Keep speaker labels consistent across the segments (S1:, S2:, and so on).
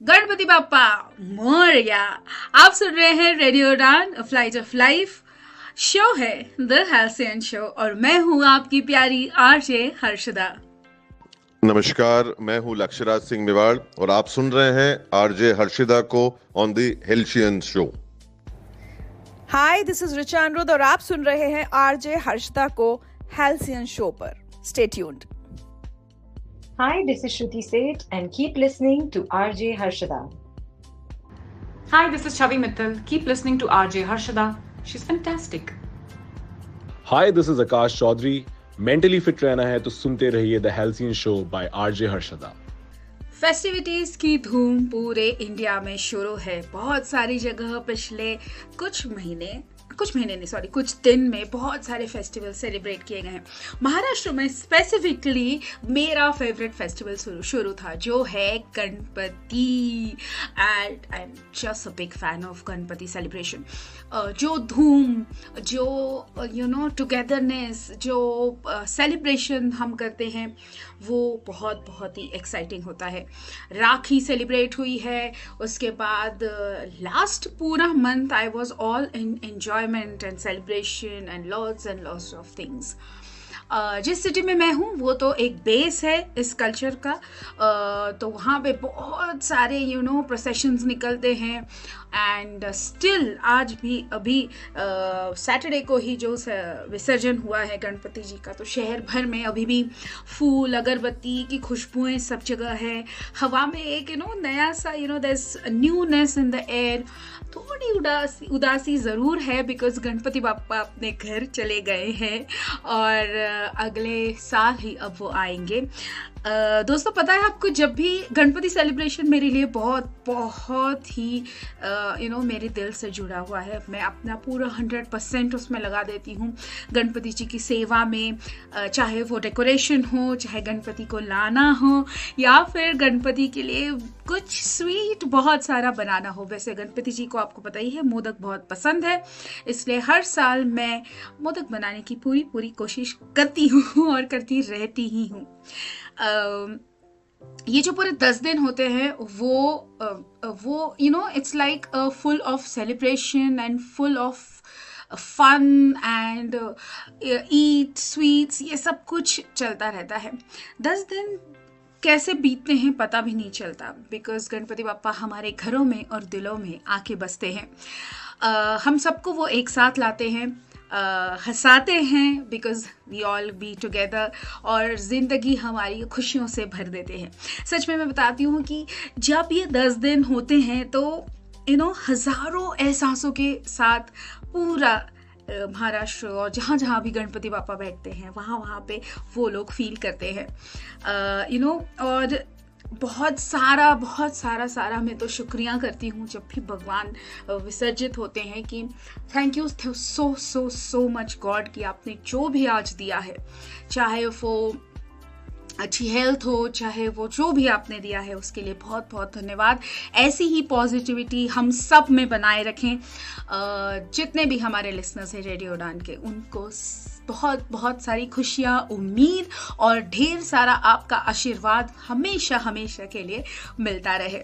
S1: गणपति बाप्पा मोरया। आप सुन रहे हैं रेडियो उड़ान फ्लाइट ऑफ लाइफ। शो है द हेल्सियन शो और मैं हूं आपकी प्यारी आरजे हर्षदा।
S2: नमस्कार, मैं हूं लक्ष्यराज सिंह मेवाड़ और आप सुन रहे हैं आरजे हर्षिदा को on the Halcyon show.
S3: Hi, this is Richa Anirudh और आप सुन रहे हैं आरजे हर्षिता को हेल्सियन शो पर। Stay tuned.
S4: Hi, this is Shruti Seth and keep listening to RJ Harshada.
S5: Hi, this is Chavi Mittal. Keep listening to RJ Harshada. She's fantastic.
S6: Hi, this is Akash Chaudhary. Mentally fit रहना है तो सुनते रहिए the Halcyon show by RJ Harshada.
S1: Festivities की धूम पूरे India में शुरू है। बहुत सारी जगह पिछले कुछ दिन में बहुत सारे फेस्टिवल सेलिब्रेट किए गए हैं। महाराष्ट्र में स्पेसिफिकली मेरा फेवरेट फेस्टिवल शुरू था जो है Ganpati. And I am just a big fan of Ganpati celebration. जो धूम, जो टुगेदरनेस, जो सेलिब्रेशन हम करते हैं वो बहुत ही एक्साइटिंग होता है। राखी सेलिब्रेट हुई है, उसके बाद लास्ट पूरा month I was all in enjoyment and celebration and lots of things. जिस सिटी में मैं हूँ वो तो एक बेस है इस कल्चर का। तो वहाँ पे बहुत सारे प्रोसेशंस निकलते हैं। एंड स्टिल आज भी अभी सैटरडे को ही जो विसर्जन हुआ है गणपति जी का, तो शहर भर में अभी भी फूल अगरबत्ती की खुशबुएं सब जगह है। हवा में एक नया सा there is newness in the air. थोड़ी उदासी ज़रूर है बिकॉज गणपति बाप्पा अपने घर चले गए हैं और अगले साल ही अब वो आएंगे। दोस्तों, पता है आपको, जब भी गणपति सेलिब्रेशन मेरे लिए बहुत ही मेरे दिल से जुड़ा हुआ है। मैं अपना पूरा 100% उसमें लगा देती हूँ गणपति जी की सेवा में। चाहे वो डेकोरेशन हो, चाहे गणपति को लाना हो, या फिर गणपति के लिए कुछ स्वीट बहुत सारा बनाना हो। वैसे गणपति जी को आपको पता ही है मोदक बहुत पसंद है, इसलिए हर साल मैं मोदक बनाने की पूरी कोशिश करती हूँ और करती रहती ही हूँ। ये जो पूरे 10 दिन होते हैं वो it's like full of celebration and full of fun and eat sweets, ये सब कुछ चलता रहता है। 10 दिन कैसे बीतते हैं पता भी नहीं चलता बिकॉज गणपति बाप्पा हमारे घरों में और दिलों में आके बसते हैं। हम सबको वो एक साथ लाते हैं, हंसाते हैं because we all be together, और ज़िंदगी हमारी खुशियों से भर देते हैं। सच में मैं बताती हूँ कि जब ये 10 दिन होते हैं तो हज़ारों एहसासों के साथ पूरा महाराष्ट्र और जहाँ भी गणपति बापा बैठते हैं वहाँ पे वो लोग फील करते हैं। और बहुत सारा मैं तो शुक्रिया करती हूँ जब भी भगवान विसर्जित होते हैं कि thank you so much God कि आपने जो भी आज दिया है, चाहे वो अच्छी हेल्थ हो, चाहे वो जो भी आपने दिया है, उसके लिए बहुत धन्यवाद। ऐसी ही पॉजिटिविटी हम सब में बनाए रखें। जितने भी हमारे लिसनर्स हैं रेडियो उड़ान के, उनको बहुत सारी खुशियाँ, उम्मीद और ढेर सारा आपका आशीर्वाद हमेशा के लिए मिलता रहे।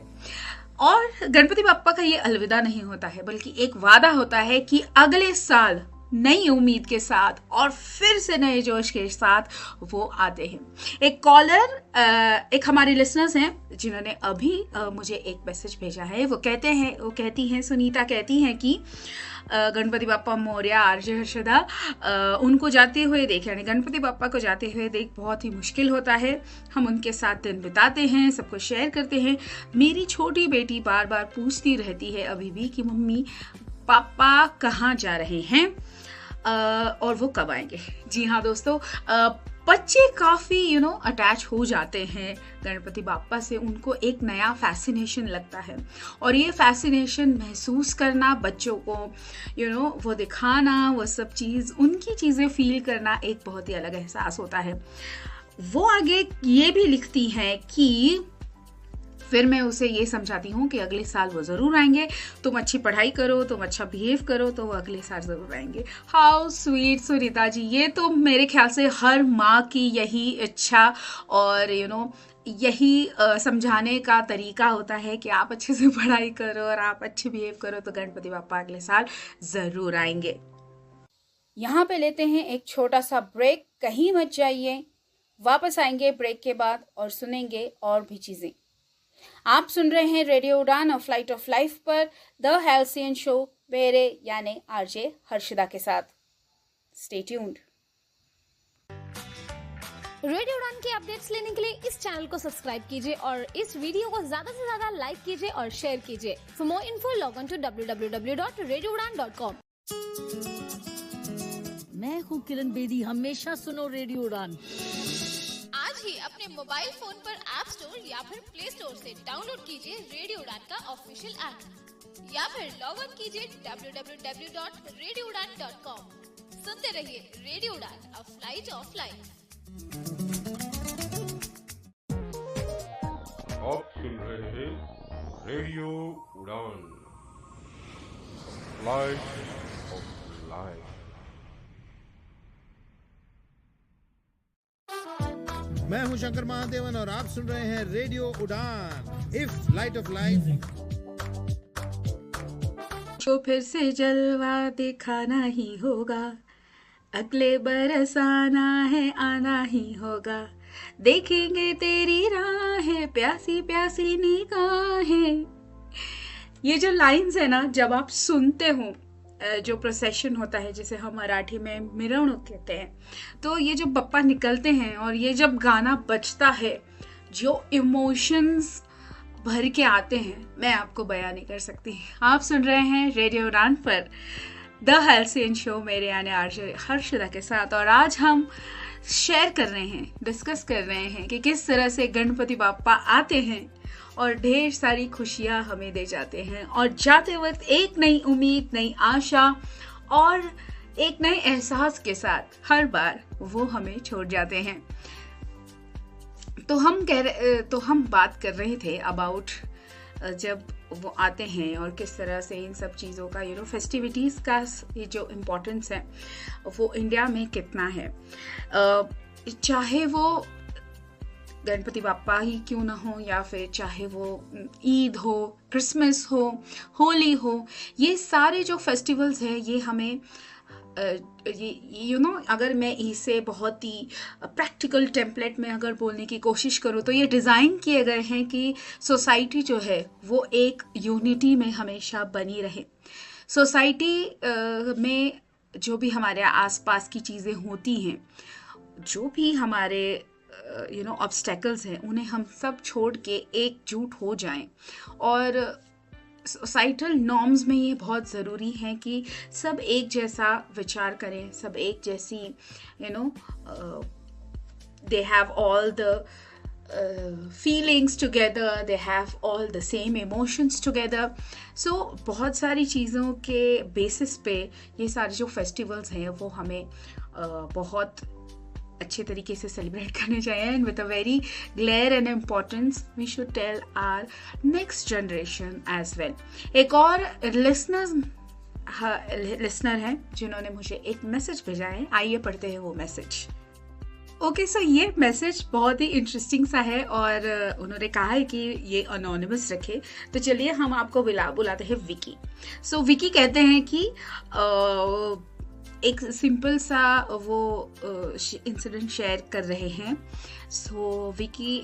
S1: और गणपति बाप्पा का ये अलविदा नहीं होता है, बल्कि एक वादा होता है कि अगले साल नई उम्मीद के साथ और फिर से नए जोश के साथ वो आते हैं। एक हमारे लिसनर्स हैं जिन्होंने अभी मुझे एक मैसेज भेजा है। वो कहती हैं सुनीता कहती हैं कि गणपति बाप्पा मोरया, आरजे हर्षदा, उनको जाते हुए देख, यानी गणपति बाप्पा को जाते हुए देख बहुत ही मुश्किल होता है। हम उनके साथ दिन बिताते हैं, सब कुछ शेयर करते हैं। मेरी छोटी बेटी बार पूछती रहती है अभी भी कि मम्मी पापा कहाँ जा रहे हैं और वो कब आएंगे। जी हाँ दोस्तों, बच्चे काफ़ी अटैच हो जाते हैं गणपति बाप्पा से। उनको एक नया फैसिनेशन लगता है और ये फैसिनेशन महसूस करना, बच्चों को वो दिखाना, वो सब चीज़, उनकी चीज़ें फील करना एक बहुत ही अलग एहसास होता है। वो आगे ये भी लिखती हैं कि फिर मैं उसे ये समझाती हूँ कि अगले साल वो ज़रूर आएंगे, तुम अच्छी पढ़ाई करो, तुम अच्छा बिहेव करो तो वो अगले साल ज़रूर आएंगे। हाउ स्वीट सुनीता जी, ये तो मेरे ख्याल से हर माँ की यही इच्छा और यही समझाने का तरीका होता है कि आप अच्छे से पढ़ाई करो और आप अच्छे बिहेव करो तो गणपति बापा अगले साल ज़रूर आएंगे।
S3: यहाँ पे लेते हैं एक छोटा सा ब्रेक, कहीं मत जाइए, वापस आएंगे ब्रेक के बाद और सुनेंगे और भी चीज़ें। आप सुन रहे हैं रेडियो उड़ान और फ्लाइट ऑफ लाइफ पर द हेल्सियन शो मेरे यानी आरजे हर्षदा के साथ। Stay tuned.
S7: रेडियो उड़ान के अपडेट्स लेने के लिए इस चैनल को सब्सक्राइब कीजिए और इस वीडियो को ज्यादा से ज्यादा लाइक कीजिए और शेयर कीजिए। For more info log on to www.radioudan.com।
S8: मैं हूँ किरण बेदी, हमेशा सुनो रेडियो उड़ान।
S7: आज ही अपने मोबाइल फोन पर ऐप स्टोर या फिर प्ले स्टोर से डाउनलोड कीजिए रेडियो उड़ान का ऑफिशियल ऐप या फिर लॉग ऑन कीजिए www.radioudan.com। सुनते रहिए रेडियो उड़ान, अ फ्लाइट ऑफ लाइफ।
S9: आप सुन रहे हैं रेडियो उड़ान, फ्लाइट ऑफ लाइफ।
S10: मैं हूं शंकर महादेवन और आप सुन रहे हैं radio Udaan, if light of life.
S1: तो फिर से जलवा दिखाना ही होगा, अगले बरस आना है, आना ही होगा, देखेंगे तेरी राहें, प्यासी प्यासी निगाहें। ये जो लाइंस है ना, जब आप सुनते हो, जो प्रोसेशन होता है जिसे हम मराठी में मिरवणूक कहते हैं, तो ये जो बप्पा निकलते हैं और ये जब गाना बजता है, जो इमोशंस भर के आते हैं, मैं आपको बयान नहीं कर सकती। आप सुन रहे हैं रेडियो उड़ान पर द हेल्सियन शो मेरे यानी आरजे हर्षदा के साथ, और आज हम शेयर कर रहे हैं, डिस्कस कर रहे हैं कि किस तरह से गणपति बापा आते हैं और ढेर सारी खुशियां हमें दे जाते हैं, और जाते वक्त एक नई उम्मीद, नई आशा और एक नए एहसास के साथ हर बार वो हमें छोड़ जाते हैं। तो हम बात कर रहे थे अबाउट जब वो आते हैं और किस तरह से इन सब चीज़ों का फेस्टिविटीज़ का ये जो इम्पोर्टेंस है वो इंडिया में कितना है। चाहे वो गणपति बापा ही क्यों ना हो, या फिर चाहे वो ईद हो, क्रिसमस हो, होली हो, ये सारे जो फेस्टिवल्स हैं ये हमें अगर मैं इसे बहुत ही प्रैक्टिकल टेम्पलेट में अगर बोलने की कोशिश करूँ तो ये डिज़ाइन किए गए हैं कि सोसाइटी जो है वो एक यूनिटी में हमेशा बनी रहे। सोसाइटी में जो भी हमारे आसपास की चीज़ें होती हैं, जो भी हमारे ऑब्स्टेकल्स हैं, उन्हें हम सब छोड़ के एकजुट हो जाएं। और सोसाइटल नॉर्म्स में ये बहुत ज़रूरी है कि सब एक जैसा विचार करें, सब एक जैसी they have all the feelings together, they have all the same emotions together. So बहुत सारी चीज़ों के बेसिस पे ये सारे जो फेस्टिवल्स हैं वो हमें बहुत अच्छे तरीके से सेलिब्रेट करने चाहिए, and with a very glare and importance we should tell our next generation as well. एक और लिसनर हैं जिन्होंने मुझे एक मैसेज भेजा है, आइए पढ़ते हैं वो मैसेज। ओके, सो ये मैसेज बहुत ही इंटरेस्टिंग सा है और उन्होंने कहा है कि ये अनोनिमस रखे, तो चलिए हम आपको बुलाते हैं विकी। सो विकी कहते हैं कि एक सिंपल सा वो इंसिडेंट शेयर कर रहे हैं। सो विकी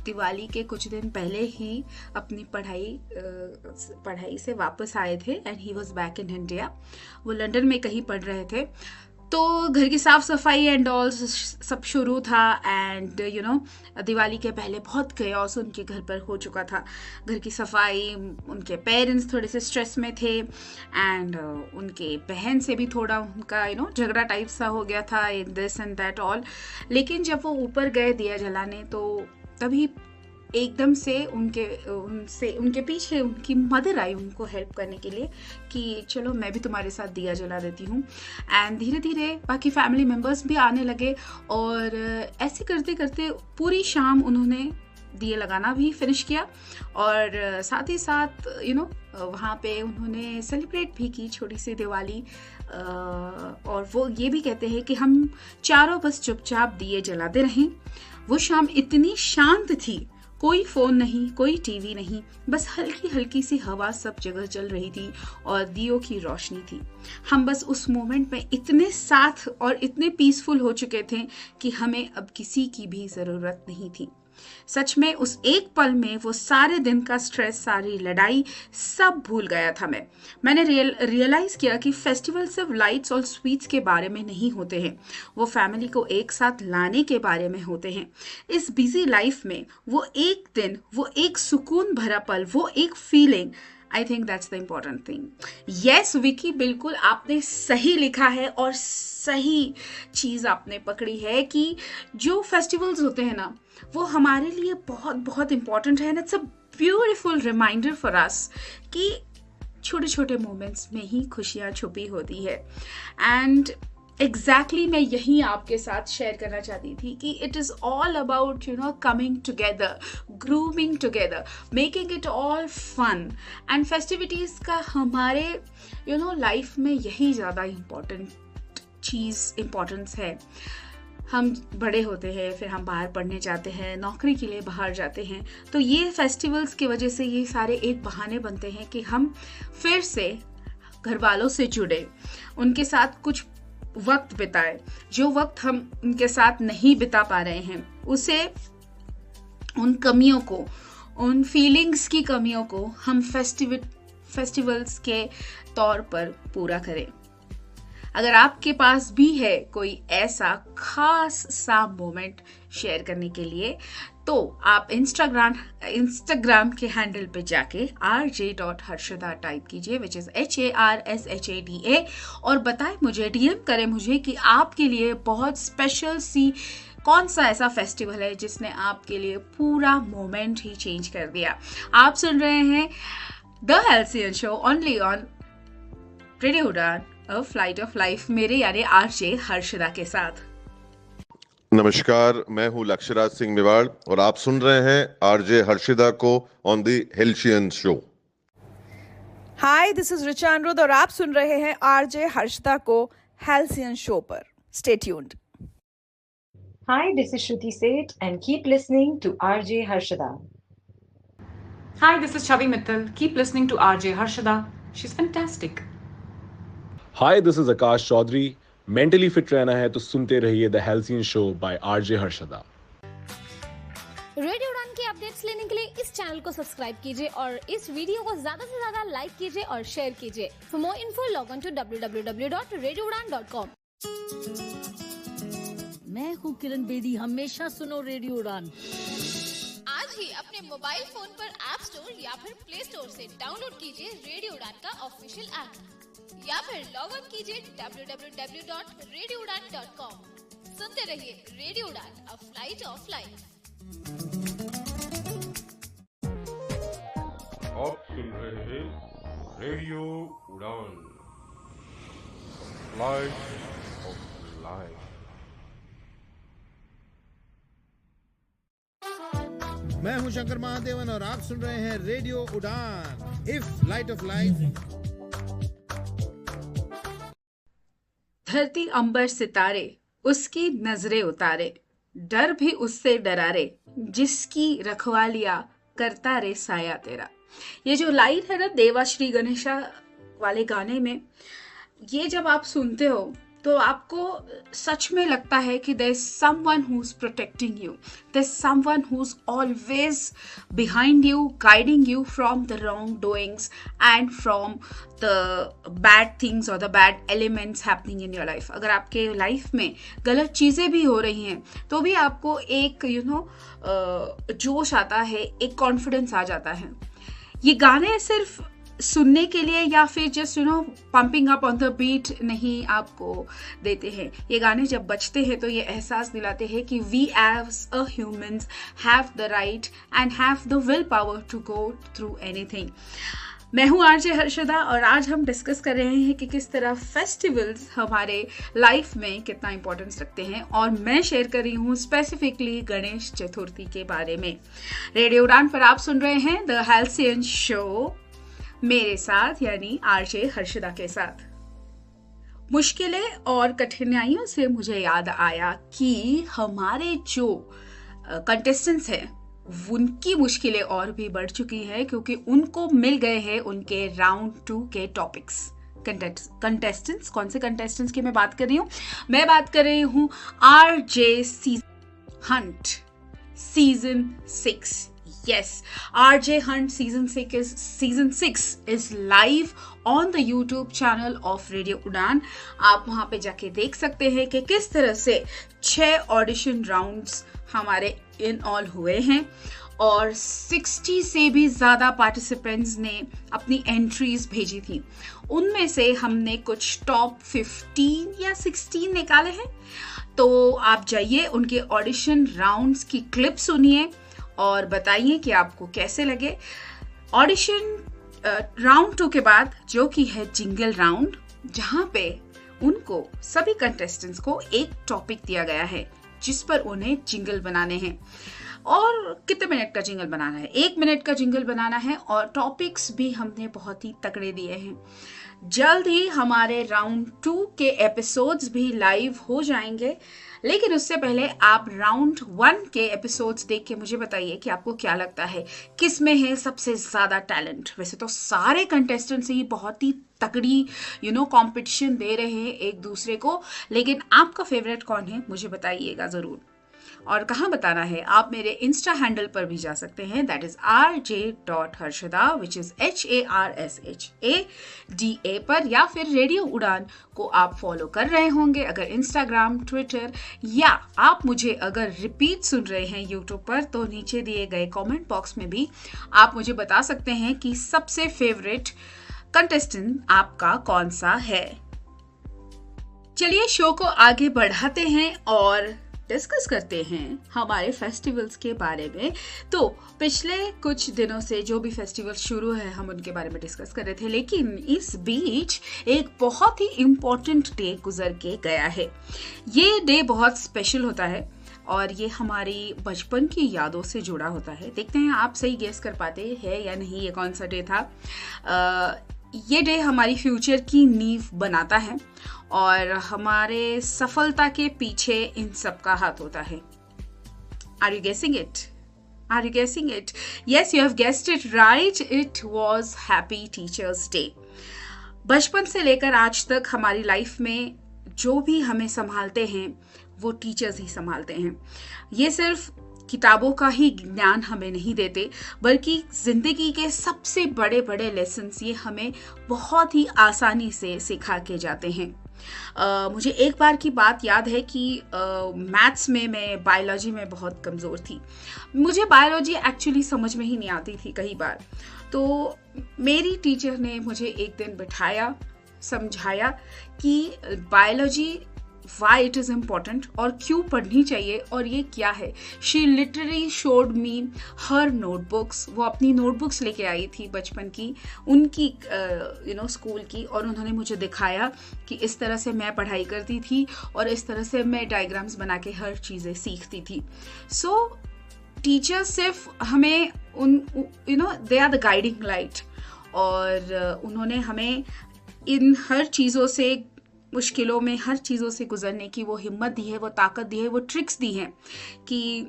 S1: दिवाली के कुछ दिन पहले ही अपनी पढ़ाई से वापस आए थे, and he was back in India. वो लंदन में कहीं पढ़ रहे थे, तो घर की साफ सफाई एंड ऑल सब शुरू था, एंड दिवाली के पहले बहुत कयास उनके घर पर हो चुका था। घर की सफाई, उनके पेरेंट्स थोड़े से स्ट्रेस में थे, एंड उनके बहन से भी थोड़ा उनका झगड़ा टाइप सा हो गया था, in this and that all. लेकिन जब वो ऊपर गए दिया जलाने, तो तभी एकदम से उनके पीछे उनकी मदर आई उनको हेल्प करने के लिए कि चलो मैं भी तुम्हारे साथ दिया जला देती हूँ। एंड धीरे धीरे बाकी फैमिली मेम्बर्स भी आने लगे, और ऐसे करते करते पूरी शाम उन्होंने दिए लगाना भी फिनिश किया, और साथ ही साथ वहाँ पे उन्होंने सेलिब्रेट भी की छोटी सी दिवाली। और वो ये भी कहते हैं कि हम चारों बस चुपचाप दिए जलाते रहें वो शाम इतनी शांत थी, कोई फोन नहीं, कोई टीवी नहीं, बस हल्की हल्की सी हवा सब जगह चल रही थी और दियों की रोशनी थी। हम बस उस मोमेंट में इतने साथ और इतने पीसफुल हो चुके थे कि हमें अब किसी की भी जरूरत नहीं थी। सच में उस एक पल में वो सारे दिन का स्ट्रेस, सारी लड़ाई सब भूल गया था। मैंने रियलाइज किया कि फेस्टिवल सिर्फ लाइट्स और स्वीट्स के बारे में नहीं होते हैं, वो फैमिली को एक साथ लाने के बारे में होते हैं। इस बिजी लाइफ में वो एक दिन, वो एक सुकून भरा पल, वो एक feeling, I think that's the important thing. Yes Vicky, बिल्कुल आपने सही लिखा है और सही चीज़ आपने पकड़ी है कि जो फेस्टिवल्स होते हैं ना, वो हमारे लिए बहुत बहुत इम्पोर्टेंट है। It's a beautiful reminder for us कि छोटे छोटे मोमेंट्स में ही खुशियाँ छुपी होती है। एंड एग्जैक्टली मैं यही आपके साथ शेयर करना चाहती थी कि it is all about coming together, grooming together, making it all fun. And festivities का हमारे लाइफ में यही ज़्यादा इम्पोर्टेंस है। हम बड़े होते हैं, फिर हम बाहर पढ़ने जाते हैं, नौकरी के लिए बाहर जाते हैं, तो ये फेस्टिवल्स की वजह से ये सारे एक बहाने बनते हैं कि हम फिर से घर वालों से जुड़े, उनके साथ कुछ वक्त बिताए। जो वक्त हम उनके साथ नहीं बिता पा रहे हैं, उसे, उन कमियों को, उन फीलिंग्स की कमियों को हम फेस्टिवल्स के तौर पर पूरा करें। अगर आपके पास भी है कोई ऐसा खास सा मोमेंट शेयर करने के लिए, तो आप इंस्टाग्राम के हैंडल पे जाके rj.harshada टाइप कीजिए, विच इज HARSHADA, और बताएं मुझे, DM करें मुझे कि आपके लिए बहुत स्पेशल सी कौन सा ऐसा फेस्टिवल है जिसने आपके लिए पूरा मोमेंट ही चेंज कर दिया। आप सुन रहे हैं the Halcyon show only on radio उड़ान, अ फ्लाइट ऑफ लाइफ, मेरे यानी आरजे हर्षदा के साथ।
S2: नमस्कार, मैं हूं लक्ष्यराज सिंह मेवाड़ और आप सुन रहे हैं आरजे हर्षिदा को on the Halcyon show.
S11: Hi, this is Richa Anirudh और आप सुन रहे हैं आरजे हर्षिदा को हेल्सियन शो पर। Stay tuned.
S4: Hi, this is Shruti Seth and keep listening to RJ Harshada.
S5: Hi, this is Chavi Mittal. Keep listening to RJ Harshada. She's fantastic.
S6: Hi, this is Akash Chaudhary. Mentally fit रहना है तो सुनते रहिए the Halcyon show by RJ Harshada.
S7: Radio उड़ान के updates लेने के लिए इस चैनल को सब्सक्राइब कीजिए और इस वीडियो को ज्यादा से ज्यादा लाइक कीजिए और शेयर कीजिए। For more info log on to www.radioudan.com।
S8: मैं हूँ किरण बेदी, हमेशा सुनो रेडियो उड़ान।
S7: आज ही अपने मोबाइल फोन पर ऐप स्टोर या फिर प्ले स्टोर से डाउनलोड कीजिए रेडियो उड़ान का ऑफिशियल ऐप, या फिर लॉग ऑन कीजिए www.radioudan.com। सुनते रहिए रेडियो उड़ान, अ फ्लाइट ऑफ लाइफ।
S9: आप सुन रहे हैं रेडियो उड़ान, फ्लाइट ऑफ लाइफ।
S10: मैं हूं शंकर महादेवन और आप सुन रहे हैं radio Udaan, if light of life.
S1: धरती अंबर सितारे उसकी नजरें उतारे, डर भी उससे डरा रे, जिसकी रखवालिया करता रे साया तेरा। ये जो लाइन है ना देवाश्री गणेशा वाले गाने में, ये जब आप सुनते हो तो आपको सच में लगता है कि there is someone who is protecting you, there is someone who is always behind you, guiding you from the wrong doings and from the bad things और the bad elements happening in your life. अगर आपके life में गलत चीज़ें भी हो रही हैं तो भी आपको एक जोश आता है, एक कॉन्फिडेंस आ जाता है। ये गाने सिर्फ सुनने के लिए या फिर just pumping up on the beat नहीं आपको देते हैं। ये गाने जब बजते हैं तो ये एहसास दिलाते हैं कि we as a humans have the right and have the will power to go through anything. मैं हूँ आरजे हर्षदा और आज हम डिस्कस कर रहे हैं कि किस तरह फेस्टिवल्स हमारे लाइफ में कितना इंपॉर्टेंस रखते हैं, और मैं शेयर कर रही हूँ स्पेसिफिकली गणेश चतुर्थी के बारे में। रेडियो उड़ान पर आप सुन रहे हैं द हेल्सियन शो मेरे साथ यानी आरजे हर्षदा के साथ। मुश्किलें और कठिनाइयों से मुझे याद आया कि हमारे जो कंटेस्टेंट्स हैं उनकी मुश्किलें और भी बढ़ चुकी है, क्योंकि उनको मिल गए हैं उनके राउंड 2 के टॉपिक्स। कंटेस्टेंट्स, कौन से कंटेस्टेंट्स की मैं बात कर रही हूँ? मैं बात कर रही हूँ RJ Hunt season 6। Yes, RJ Hunt season 6 is live on the YouTube channel of Radio Udan. आप वहाँ पे जाके देख सकते हैं कि किस तरह से 6 ऑडिशन राउंड्स हमारे इन ऑल हुए हैं और 60 से भी ज़्यादा पार्टिसिपेंट्स ने अपनी एंट्रीज भेजी थी। उनमें से हमने कुछ टॉप 15 या 16 निकाले हैं। तो आप जाइए, उनके ऑडिशन राउंड्स की क्लिप सुनिए और बताइए कि आपको कैसे लगे। ऑडिशन राउंड 2 के बाद, जो कि है जिंगल राउंड, जहां पे उनको सभी कंटेस्टेंट्स को एक टॉपिक दिया गया है जिस पर उन्हें जिंगल बनाने हैं। और कितने मिनट का जिंगल बनाना है? 1 मिनट का जिंगल बनाना है। और टॉपिक्स भी हमने बहुत ही तगड़े दिए हैं। जल्द ही हमारे राउंड 2 के एपिसोड्स भी लाइव हो जाएंगे, लेकिन उससे पहले आप राउंड 1 के एपिसोड्स देख के मुझे बताइए कि आपको क्या लगता है, किस में है सबसे ज़्यादा टैलेंट। वैसे तो सारे कंटेस्टेंट्स ही बहुत ही तगड़ी कंपटीशन दे रहे हैं एक दूसरे को, लेकिन आपका फेवरेट कौन है मुझे बताइएगा ज़रूर। और कहाँ बताना है? आप मेरे इंस्टा हैंडल पर भी जा सकते हैं, that is rj.harshada which is HARSHADA पर, या फिर रेडियो उड़ान को आप फॉलो कर रहे होंगे अगर इंस्टाग्राम, ट्विटर, या आप मुझे अगर रिपीट सुन रहे हैं यूट्यूब पर, तो नीचे दिए गए कमेंट बॉक्स में भी आप मुझे बता सकते हैं कि सबसे फेवरेट कंटेस्टेंट आपका कौन सा है। चलिए शो को आगे बढ़ाते हैं और डिस्कस करते हैं हमारे फेस्टिवल्स के बारे में। तो पिछले कुछ दिनों से जो भी फेस्टिवल शुरू है हम उनके बारे में डिस्कस कर रहे थे, लेकिन इस बीच एक बहुत ही इम्पोर्टेंट डे गुजर के गया है। ये डे बहुत स्पेशल होता है और ये हमारी बचपन की यादों से जुड़ा होता है। देखते हैं आप सही गेस कर पाते हैं या नहीं ये कौन सा डे था। ये डे हमारी फ्यूचर की नींव बनाता है और हमारे सफलता के पीछे इन सब का हाथ होता है। Are you guessing it? Are you guessing it? Yes, you have guessed it right. It was Happy Teachers Day. बचपन से लेकर आज तक हमारी लाइफ में जो भी हमें संभालते हैं वो टीचर्स ही संभालते हैं। ये सिर्फ किताबों का ही ज्ञान हमें नहीं देते, बल्कि जिंदगी के सबसे बड़े बड़े लेसन्स ये हमें बहुत ही आसानी से सिखा के जाते हैं। मुझे एक बार की बात याद है कि मैथ्स में मैं बायोलॉजी में बहुत कमज़ोर थी। मुझे बायोलॉजी एक्चुअली समझ में ही नहीं आती थी कई बार। तो मेरी टीचर ने मुझे एक दिन बिठाया, समझाया कि biology why it is important और क्यों पढ़नी चाहिए और ये क्या है। She literally showed me her notebooks. वो अपनी नोटबुक्स लेके आई थी बचपन की, उनकी स्कूल की, और उन्होंने मुझे दिखाया कि इस तरह से मैं पढ़ाई करती थी और इस तरह से मैं डायग्राम्स बना के हर चीज़ें सीखती थी। सो टीचर सिर्फ हमें they are the guiding light, और उन्होंने हमें इन हर चीज़ों से, मुश्किलों में हर चीज़ों से गुजरने की वो हिम्मत दी है, वो ताकत दी है, वो ट्रिक्स दी हैं कि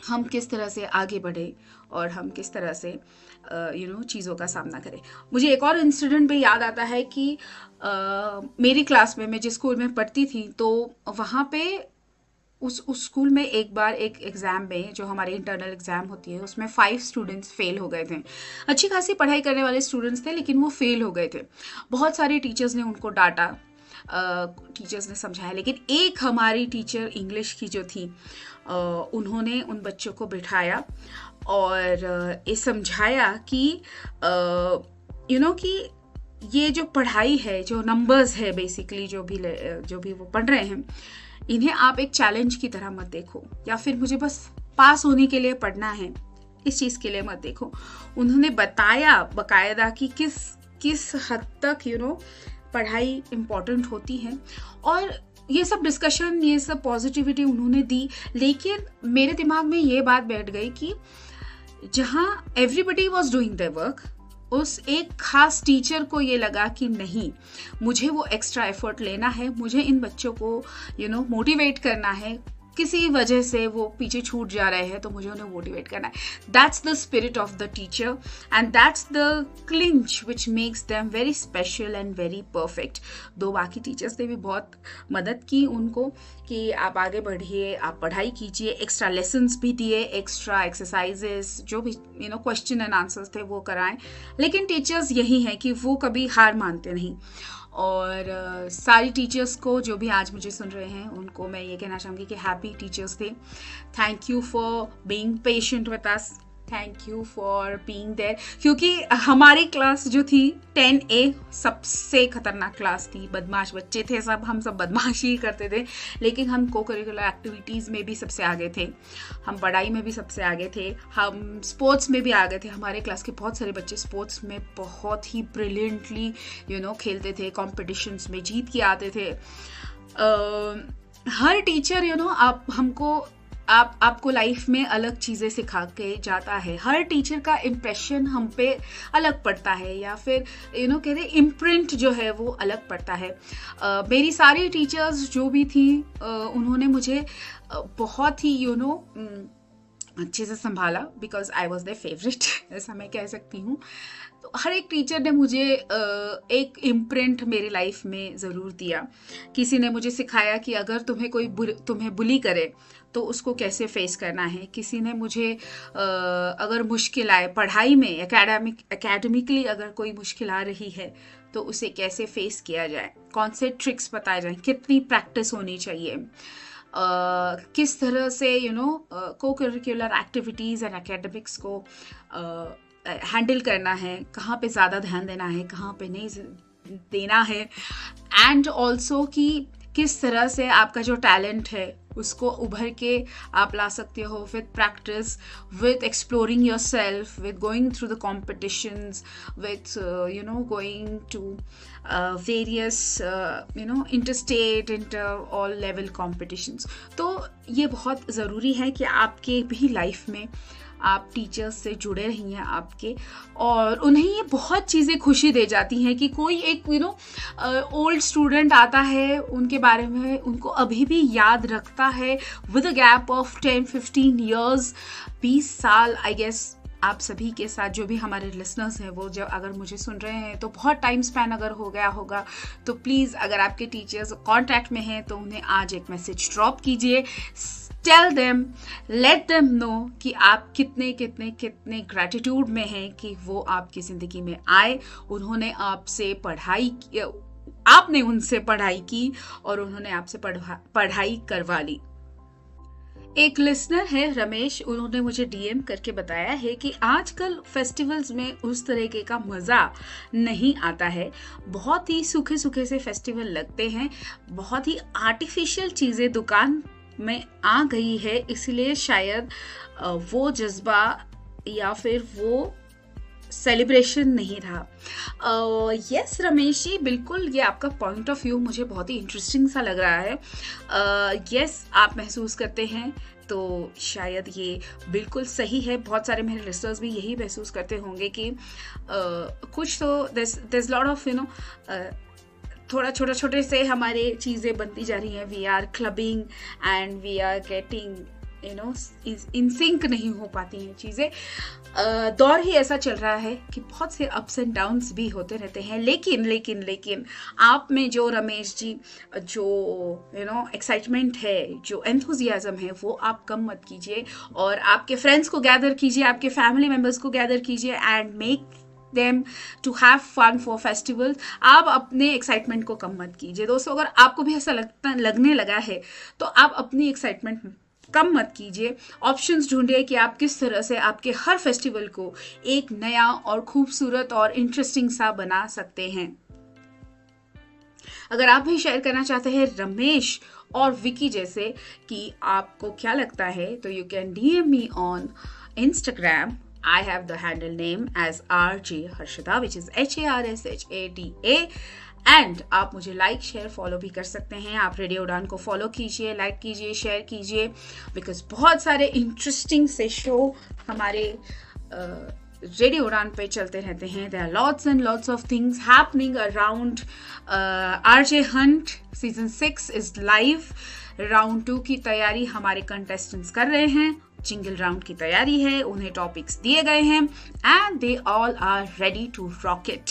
S1: हम किस तरह से आगे बढ़े और हम किस तरह से चीज़ों का सामना करें। मुझे एक और इंसिडेंट भी याद आता है कि मेरी क्लास में, मैं जिस स्कूल में पढ़ती थी, तो वहाँ पे उस स्कूल में एक बार एक एग्ज़ाम में, जो हमारी इंटरनल एग्ज़ाम होती है, उसमें 5 स्टूडेंट्स फेल हो गए थे। अच्छी खासी पढ़ाई करने वाले स्टूडेंट्स थे, लेकिन वो फेल हो गए थे। बहुत सारे टीचर्स ने उनको डांटा, टीचर्स ने समझाया, लेकिन एक हमारी टीचर इंग्लिश की जो थी, उन्होंने उन बच्चों को बिठाया और ये समझाया कि कि ये जो पढ़ाई है, जो नंबर्स है, बेसिकली जो भी वो पढ़ रहे हैं, इन्हें आप एक चैलेंज की तरह मत देखो, या फिर मुझे बस पास होने के लिए पढ़ना है, इस चीज़ के लिए मत देखो। उन्होंने बताया बाकायदा कि किस हद तक पढ़ाई इम्पोर्टेंट होती है, और ये सब डिस्कशन, ये सब पॉजिटिविटी उन्होंने दी। लेकिन मेरे दिमाग में ये बात बैठ गई कि जहाँ everybody was doing their work, उस एक खास टीचर को ये लगा कि नहीं, मुझे वो एक्स्ट्रा एफर्ट लेना है, मुझे इन बच्चों को मोटिवेट करना है, किसी वजह से वो पीछे छूट जा रहे हैं, तो मुझे उन्हें मोटिवेट करना है। That's the spirit of the teacher and that's the clinch which makes them very special and very perfect. दो बाकी टीचर्स ने भी बहुत मदद की उनको कि आप आगे बढ़िए, आप पढ़ाई कीजिए, एक्स्ट्रा लेसन्स भी दिए, एक्स्ट्रा एक्सरसाइजेस, जो भी क्वेश्चन एंड आंसर्स थे वो कराएं। लेकिन टीचर्स यही है कि वो कभी हार मानते नहीं। और सारी टीचर्स को जो भी आज मुझे सुन रहे हैं उनको मैं ये कहना चाहूँगी कि happy teachers day. Thank you for being patient with us, thank you for being there. क्योंकि हमारी क्लास जो थी 10A सबसे खतरनाक क्लास थी, बदमाश बच्चे थे सब, हम सब बदमाशी करते थे, लेकिन हम को करिकुलर एक्टिविटीज़ में भी सबसे आगे थे, हम पढ़ाई में भी सबसे आगे थे, हम स्पोर्ट्स में भी आगे थे। हमारे क्लास के बहुत सारे बच्चे स्पोर्ट्स में बहुत ही ब्रिलियंटली खेलते थे, कॉम्पिटिशन्स में जीत के आते थे। हर टीचर आप हमको आपको लाइफ में अलग चीज़ें सिखा के जाता है। हर टीचर का इम्प्रेशन हम पे अलग पड़ता है, या फिर कहते इम्प्रिंट जो है वो अलग पड़ता है। मेरी सारी टीचर्स जो भी थी उन्होंने मुझे बहुत ही अच्छे से संभाला, because I was their favourite, ऐसा मैं कह सकती हूँ। तो हर एक टीचर ने मुझे एक इम्प्रिंट मेरी लाइफ में ज़रूर दिया। किसी ने मुझे सिखाया कि अगर तुम्हें बुली करे तो उसको कैसे फेस करना है। किसी ने मुझे अगर मुश्किल आए पढ़ाई में, एकेडमिकली अगर कोई मुश्किल आ रही है तो उसे कैसे फेस किया जाए, कौन से ट्रिक्स बताए जाएं, कितनी प्रैक्टिस होनी चाहिए, किस तरह से को करिकुलर एक्टिविटीज़ एंड एकेडमिक्स को हैंडल करना है, कहाँ पे ज़्यादा ध्यान देना है, कहाँ पे नहीं देना है, एंड ऑल्सो कि किस तरह से आपका जो टैलेंट है उसको उभर के आप ला सकते हो with practice, with exploring your self, with going through the competitions, with going to various interstate, inter all level competitions. तो ये बहुत ज़रूरी है कि आपके भी लाइफ में आप टीचर्स से जुड़े रहिए आपके, और उन्हें ये बहुत चीज़ें खुशी दे जाती हैं कि कोई एक ओल्ड स्टूडेंट आता है, उनके बारे में उनको अभी भी याद रखता है with a gap of 10-15 years, 20 साल। आई गेस आप सभी के साथ जो भी हमारे लिसनर्स हैं वो जब अगर मुझे सुन रहे हैं तो बहुत टाइम स्पैन अगर हो गया होगा, तो प्लीज़ अगर आपके टीचर्स कॉन्टैक्ट में हैं तो उन्हें आज एक मैसेज ड्रॉप कीजिए। Tell them, let them know कि आप कितने ग्रैटिट्यूड में हैं कि वो आपकी ज़िंदगी में आए, उन्होंने आपसे पढ़ाई की, आपने उनसे पढ़ाई की और उन्होंने आपसे पढ़ाई करवा ली। एक लिसनर है रमेश, उन्होंने मुझे डीएम करके बताया है कि आजकल फेस्टिवल्स में उस तरीके का मज़ा नहीं आता है, बहुत ही सूखे सूखे से फेस्टिवल लगते हैं, बहुत ही आर्टिफिशियल चीज़ें दुकान में आ गई है, इसलिए शायद वो जज्बा या फिर वो सेलिब्रेशन नहीं रहा। यस रमेश जी, बिल्कुल ये आपका पॉइंट ऑफ व्यू मुझे बहुत ही इंटरेस्टिंग सा लग रहा है। यस आप महसूस करते हैं तो शायद ये बिल्कुल सही है। बहुत सारे मेरे लिस्टर्स भी यही महसूस करते होंगे कि कुछ तो there's lot of थोड़ा छोटे से हमारे चीज़ें बनती जा रही हैं। We are clubbing and we are getting in sync नहीं हो पाती हैं चीज़ें। दौर ही ऐसा चल रहा है कि बहुत से अप्स एंड डाउन्स भी होते रहते हैं, लेकिन आप में जो रमेश जी जो एक्साइटमेंट है, जो एंथुजियाज्म है, वो आप कम मत कीजिए और आपके फ्रेंड्स को गैदर कीजिए, आपके फैमिली मेम्बर्स को गैदर कीजिए and make them to have fun for festivals। आप अपने एक्साइटमेंट को कम मत कीजिए दोस्तों। अगर आपको भी ऐसा लगने लगा है तो आप अपनी एक्साइटमेंट कम मत कीजिए। ऑप्शंस ढूंढिए कि आप किस तरह से आपके हर फेस्टिवल को एक नया और खूबसूरत और इंटरेस्टिंग सा बना सकते हैं। अगर आप भी शेयर करना चाहते हैं रमेश और विकी जैसे कि आपको क्या लगता है, तो you can DM me on Instagram। I have the handle name as RJ Harshada, which is HARSHADA, and आप मुझे लाइक शेयर फॉलो भी कर सकते हैं। आप रेडियो उड़ान को फॉलो कीजिए, लाइक कीजिए, शेयर कीजिए, बिकॉज बहुत सारे इंटरेस्टिंग से शो हमारे रेडियो उड़ान पे चलते रहते हैं। There are lots and lots of things happening around. RJ Hunt season 6 is live round 2 की तैयारी हमारे कंटेस्टेंट्स कर रहे हैं, जिंगल राउंड की तैयारी है, उन्हें टॉपिक्स दिए गए हैं and they all are ready to rock it.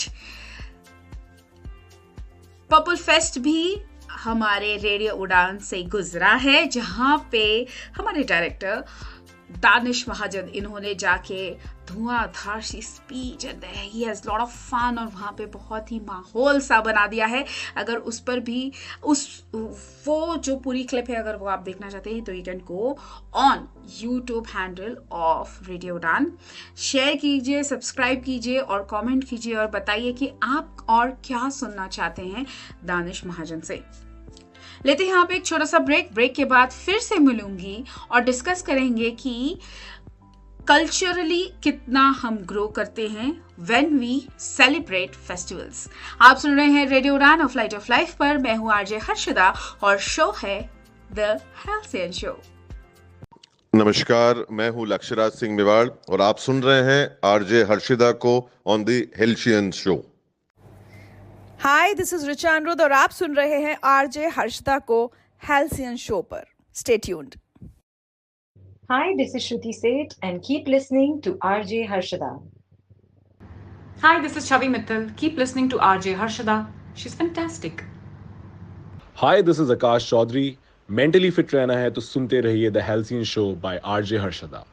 S1: Purple fest भी हमारे रेडियो उड़ान से गुजरा है, जहां पे हमारे डायरेक्टर दानिश महाजन इन्होंने जाके धुआंधार सी speech and he has lot of fun और वहाँ पे बहुत ही माहौल सा बना दिया है। अगर उस पर भी वो जो पूरी क्लिप है अगर वो आप देखना चाहते हैं तो you can go on YouTube handle of radio उड़ान। शेयर कीजिए, सब्सक्राइब कीजिए और कमेंट कीजिए और बताइए कि आप और क्या सुनना चाहते हैं दानिश महाजन से। लेते हैं यहाँ पे एक छोटा सा ब्रेक के बाद फिर से मिलूंगी और डिस्कस करेंगे कि कल्चरली कितना हम ग्रो करते हैं व्हेन वी सेलिब्रेट फेस्टिवल्स। आप सुन रहे हैं रेडियो उड़ान ऑफ फ्लाइट ऑफ लाइफ पर। मैं हूं आरजे हर्षदा और शो है द हेल्सियन शो।
S2: नमस्कार, मैं हूं लक्ष्यराज सिंह मेवाड़ और आप सुन रहे हैं आरजे हर्षिदा को on the Halcyon show.
S11: Hi, this is Richa अनुरोध और आप सुन रहे हैं आरजे हर्षदा को हेल्सियन शो पर। Stay tuned.
S4: Hi, this is Shruti Seth and keep listening to RJ Harshada.
S5: Hi, this is Chavi Mittal. Keep listening to RJ Harshada. She's fantastic.
S6: Hi, this is Akash Chaudhary. Mentally fit रहना है तो सुनते रहिए the Halcyon show by RJ Harshada.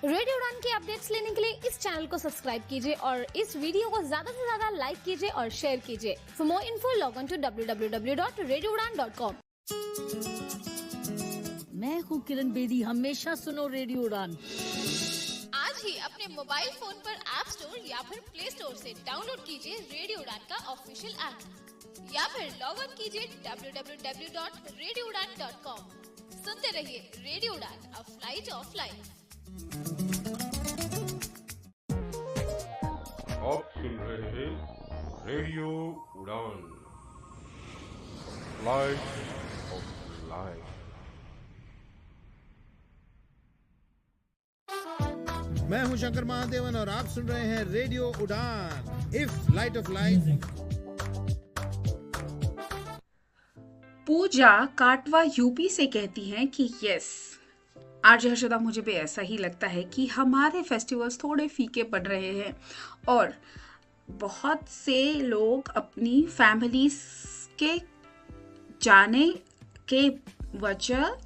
S7: Radio उड़ान के updates लेने के लिए इस चैनल को सब्सक्राइब कीजिए और इस वीडियो को ज्यादा से ज्यादा लाइक कीजिए और शेयर कीजिए। For more info log on to www.radioudan.com।
S8: मैं हूँ किरण बेदी, हमेशा सुनो रेडियो उड़ान।
S7: आज ही अपने मोबाइल फोन पर ऐप स्टोर या फिर प्ले स्टोर से डाउनलोड कीजिए रेडियो उड़ान का ऑफिशियल ऐप या फिर लॉग ऑन कीजिए www.radioudan.com। सुनते रहिए रेडियो उड़ान, अ फ्लाइट ऑफ लाइफ।
S9: आप सुन रहे हैं रेडियो उड़ान, फ्लाइट ऑफ लाइफ।
S10: मैं हूं शंकर महादेवन और आप सुन रहे हैं radio Udaan if light of life.
S1: Pooja Katwa UP से कहती हैं कि यस आरजे हर्षदा, मुझे भी ऐसा ही लगता है कि हमारे फेस्टिवल्स थोड़े फीके पड़ रहे हैं और बहुत से लोग अपनी फैमिलीज के जाने के वजह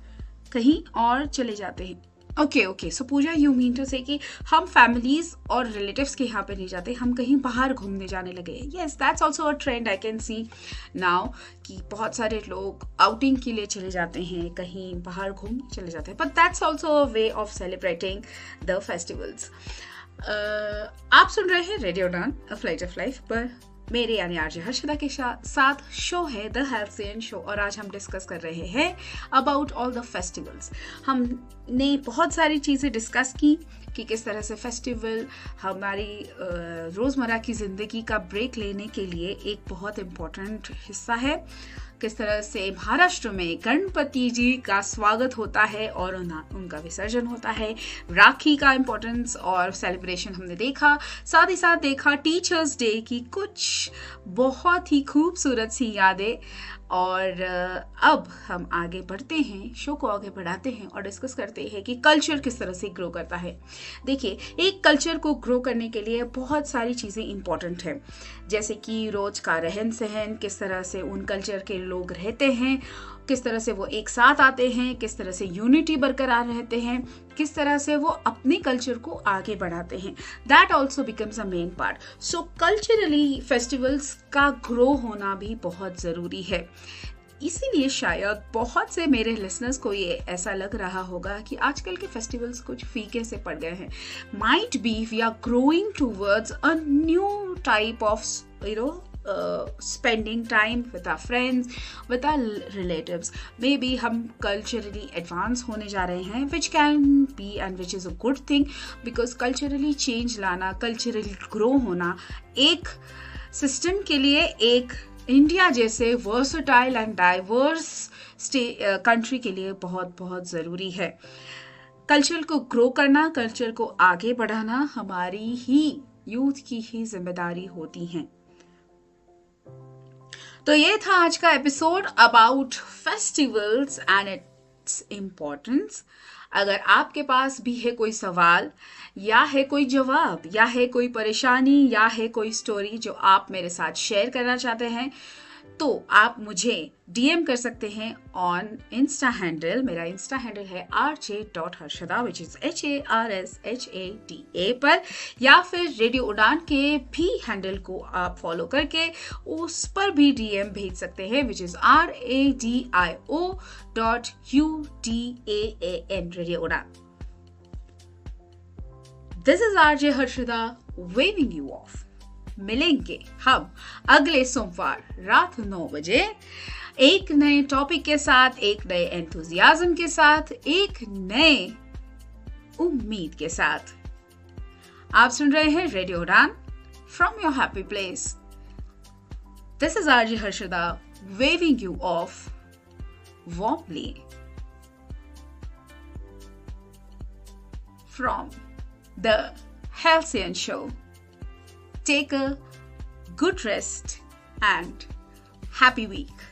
S1: कहीं और चले जाते हैं। Okay so Pooja, you mean to say कि हम फैमिलीज और रिलेटिव्स के यहाँ पे नहीं जाते, हम कहीं बाहर घूमने जाने लगे हैं। Yes, that's also a trend I can see now कि बहुत सारे लोग आउटिंग के लिए चले जाते हैं, कहीं बाहर घूमने चले जाते हैं, but that's also a way of celebrating the festivals. आप सुन रहे हैं रेडियो उड़ान, अ फ्लाइट ऑफ लाइफ पर। मेरे यानी आरजे हर्षदा के साथ शो है द हेल्सियन शो और आज हम डिस्कस कर रहे हैं अबाउट ऑल द फेस्टिवल्स। हमने बहुत सारी चीज़ें डिस्कस की कि किस तरह से फेस्टिवल हमारी रोज़मर्रा की ज़िंदगी का ब्रेक लेने के लिए एक बहुत इम्पोर्टेंट हिस्सा है। किस तरह से महाराष्ट्र में गणपति जी का स्वागत होता है और उनका विसर्जन होता है। राखी का इम्पोर्टेंस और सेलिब्रेशन हमने देखा। साथ ही साथ देखा टीचर्स डे की कुछ बहुत ही खूबसूरत सी यादें। और अब हम आगे बढ़ते हैं, शो को आगे बढ़ाते हैं और डिस्कस करते हैं कि कल्चर किस तरह से ग्रो करता है। देखिए, एक कल्चर को ग्रो करने के लिए बहुत सारी चीज़ें इंपॉर्टेंट हैं, जैसे कि रोज का रहन सहन, किस तरह से उन कल्चर के लोग रहते हैं, किस तरह से वो एक साथ आते हैं, किस तरह से यूनिटी बरकरार रहते हैं, किस तरह से वो अपने कल्चर को आगे बढ़ाते हैं। That also becomes a main part. So culturally festivals का ग्रो होना भी बहुत ज़रूरी है। इसीलिए शायद बहुत से मेरे लिसनर्स को ये ऐसा लग रहा होगा कि आजकल के फेस्टिवल्स कुछ फीके से पड़ गए हैं। Might be we are growing towards a new type of spending time with our friends, with our relatives. Maybe हम culturally advance होने जा रहे हैं, which can be and which is a good thing, because culturally change लाना, culturally grow होना एक system के लिए, एक इंडिया जैसे versatile and diverse country के लिए बहुत बहुत ज़रूरी है। कल्चर को ग्रो करना, कल्चर को आगे बढ़ाना हमारी ही यूथ की ही जिम्मेदारी होती है। तो ये था आज का episode about festivals and its importance. अगर आपके पास भी है कोई सवाल या है कोई जवाब या है कोई परेशानी या है कोई स्टोरी जो आप मेरे साथ शेयर करना चाहते हैं, तो आप मुझे DM कर सकते हैं ऑन इंस्टा हैंडल। मेरा इंस्टा हैंडल है rj.harshada which is HARSHADA पर, या फिर रेडियो उड़ान के भी हैंडल को आप फॉलो करके उस पर भी DM भेज सकते हैं which is radio.udaan, रेडियो उड़ान। This is RJ Harshada waving you off. मिलेंगे हम अगले सोमवार रात 9 बजे एक नए टॉपिक के साथ, एक नए एंथुजियाज्म के साथ, एक नए उम्मीद के साथ। आप सुन रहे हैं radio Udaan from your happy place. This is RJ Harshada waving you off warmly from the Halcyon Show. Take a good rest and happy week.